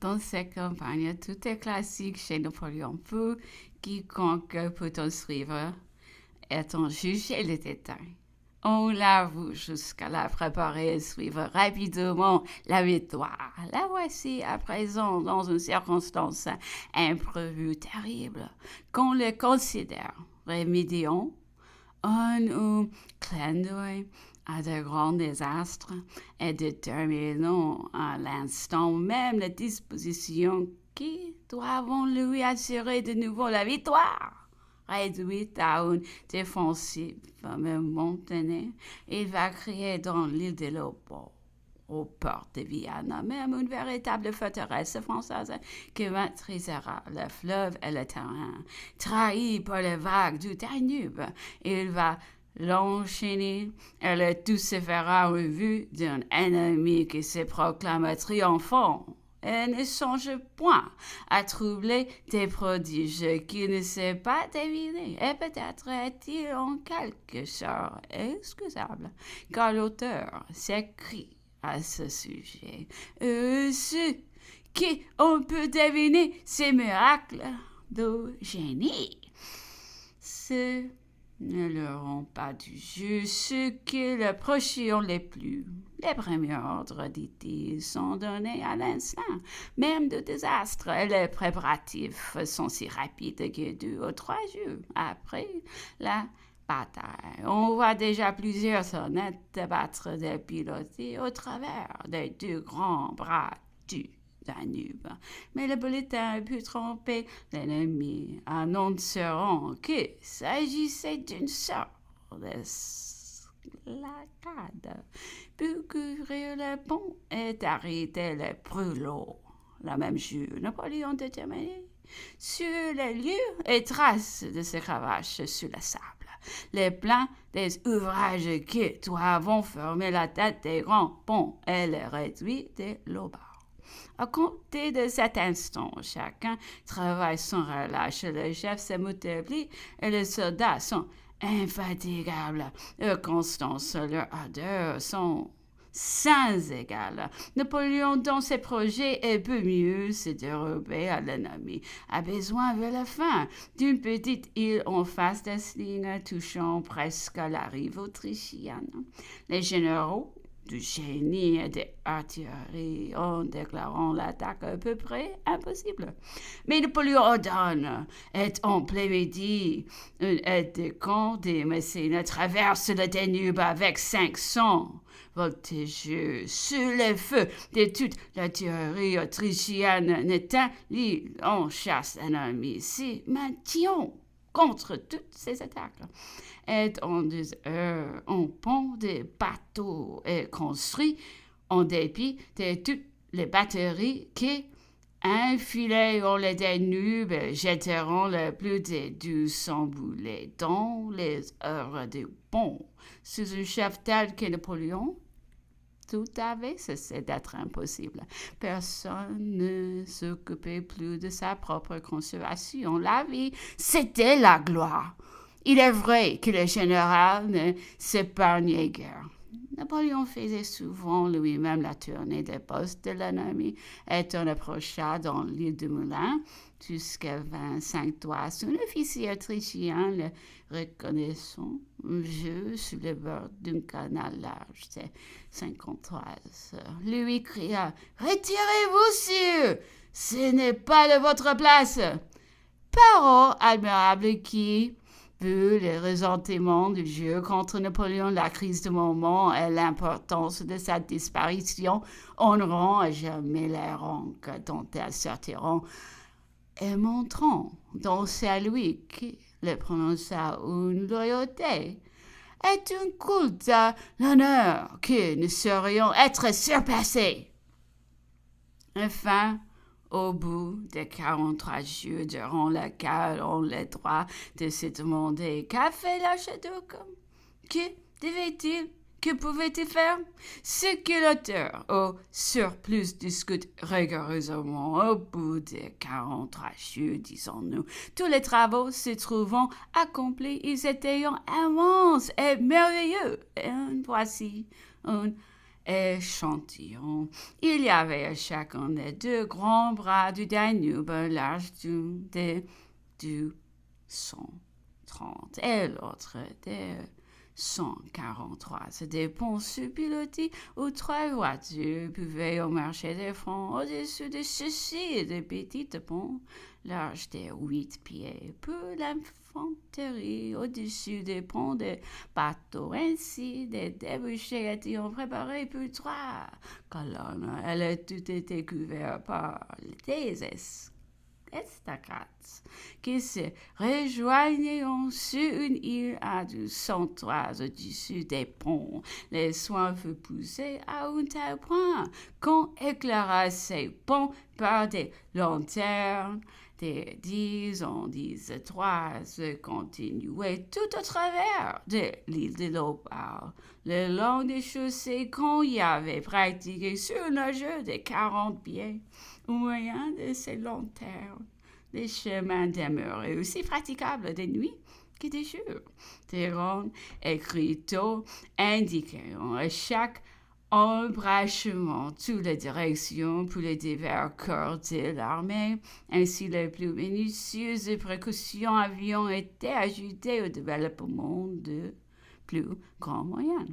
Dans ces campagnes, tout est classique chez Napoléon Pou. Quiconque peut en suivre est en juger les détails. On l'avoue jusqu'à la préparer et suivre rapidement la victoire. La voici à présent dans une circonstance imprévue terrible qu'on le considère. Remédions un ou clin d'œil à de grands désastres et déterminons à l'instant même les dispositions qui doivent lui assurer de nouveau la victoire. Réduite à une défensive momentanée, il va créer dans l'île de Lobo, aux portes de Viana, même une véritable forteresse française qui maîtrisera le fleuve et le terrain. Trahi par les vagues du Danube, il va l'enchaîner et le tout se fera en vue d'un ennemi qui se proclame triomphant et ne songe point à troubler des prodiges qu'il ne sait pas deviner. Et peut-être est-il en quelque sorte excusable, car l'auteur s'écrit à ce sujet. Ceux qui on peut deviner ces miracles de génie. Ceux ne leur ont pas du jus ceux qui le prochirent les plus. Les premiers ordres, dit-il, sont donnés à l'instant, même de désastre, et les préparatifs sont si rapides que 2 ou 3 jours après la bataille, on voit déjà plusieurs sonnettes battre des pilotis au travers des 2 grands bras du Danube. Mais le bulletin put tromper l'ennemi, annonceront qu'il s'agissait d'une sorte d'escalade pour couvrir le pont et arrêter les brûlots. La même jour, Napoléon déterminait sur les lieux et traces de ces cravaches sur le sable. Les plans des ouvrages qui doivent former la tête des grands ponts et les réduits des lobards. À compter de cet instant, chacun travaille sans relâche. Le chef s'établit et les soldats sont infatigables. Constance, leur ardeur sont sans égal. Napoléon, dans ses projets, est peu mieux se dérober à l'ennemi. A besoin vers la fin d'une petite île en face des lignes touchant presque à la rive autrichienne. Les généraux du génie et de l'artillerie en déclarant l'attaque à peu près impossible. Mais Napoléon ordonne, et en plein midi, une aide de camp des Mécènes traverse le Danube avec 500 voltigeux sous le feu de toute l'artillerie autrichienne n'éteint l'île en chasse ennemie. Si maintient contre toutes ces attaques. Et en 2 heures, un pont de bateaux est construit en dépit de toutes les batteries qui, enfilées dans le Danube, jetteront le plus de 200 boulets dans les heures du pont. Sous un chef tel que Napoléon, tout avait cessé d'être impossible. Personne ne s'occupait plus de sa propre conservation. La vie, c'était la gloire. Il est vrai que le général ne s'épargnait guère. Napoléon faisait souvent lui-même la tournée des postes de l'ennemi et on approcha dans l'île de Moulins jusqu'à 25 toits. Son officier autrichien, le reconnaissant, vieux sur le bord d'un canal large, c'est 53 heures, lui cria « Retirez-vous, sire, ce n'est pas de votre place !» Parole admirable qui, vu le ressentiment du jeu contre Napoléon, la crise du moment et l'importance de sa disparition, honorant à jamais les rangs dont elles sortiront et montrant dans celui qui le prononça une loyauté et un culte à l'honneur qui ne saurions être surpassés. Enfin, au bout de 43 jours durant lesquels on le droit de se demander qu'a fait l'archiduc, que devait-il, que pouvait-il faire? Ce que l'auteur au surplus discute rigoureusement au bout de 43 jours, disons-nous. Tous les travaux se trouvant accomplis, ils étaient immenses et merveilleux. Et voici un échantillon. Il y avait à chacun des deux grands bras du Danube un large du 130 et l'autre des 143. Des ponts sous-pilotis où trois voitures pouvaient marcher des fronts au-dessus de ceux-ci, de petits ponts larges de 8 pieds pour l'infanterie au-dessus des ponts de bateaux. Ainsi, des débouchés étaient préparés pour trois colonnes. Elles ont toutes été couvertes par des estacades qui se rejoignaient sur une île à 203 au-dessus des ponts. Les soins furent poussés à un tel point qu'on éclaira ces ponts par des lanternes. Des 10 en 10 étoiles se continuaient tout au travers de l'île de l'Opale, le long des chaussées qu'on y avait pratiquées sur un jeu de 40 pieds. Au moyen de ces lanternes, les chemins demeuraient aussi praticables de nuit que de jour. Des ronds écriteaux indiquaient à chaque embranchement toutes les directions pour les divers corps de l'armée. Ainsi, les plus minutieuses précautions avaient été ajoutées au développement de plus grands moyens.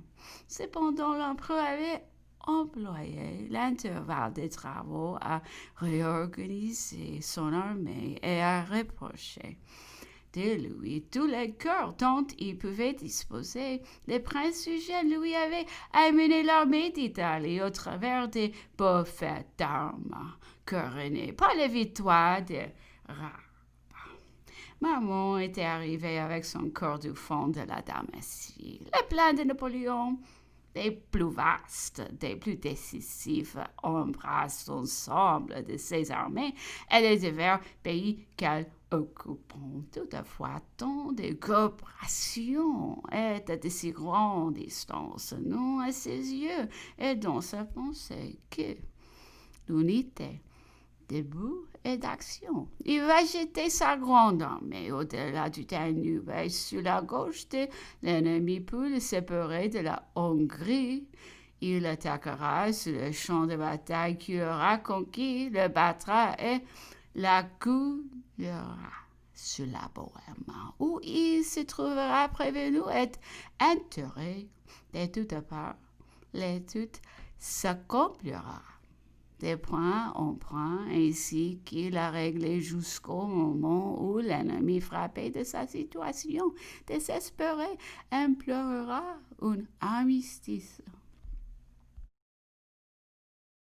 Cependant, l'empereur avait employé l'intervalle des travaux à réorganiser son armée et à reprocher de lui tous les corps dont il pouvait disposer. Les princes sujets lui avaient amené l'armée d'Italie au travers des beaux faits d'armes, couronnés par les victoires de Maman était arrivée avec son corps du fond de la Dalmatie. Le plan de Napoléon, des plus vastes, des plus décisifs, embrasse l'ensemble de ses armées et les divers pays qu'elles occupent. Toutefois, tant de coopération est à de si grande distance, non à ses yeux et dans sa pensée, que l'unité debout et d'action. Il va jeter sa grande armée au-delà du Danube et sur la gauche de l'ennemi pour le séparer de la Hongrie. Il attaquera sur le champ de bataille qu'il aura conquis, le battra et la coulera sur la Bohème, où il se trouvera prévenu et entouré de toutes parts. L'étude s'accomplira de point en point, ainsi qu'il a réglé jusqu'au moment où l'ennemi, frappé de sa situation désespérée, implorera un armistice.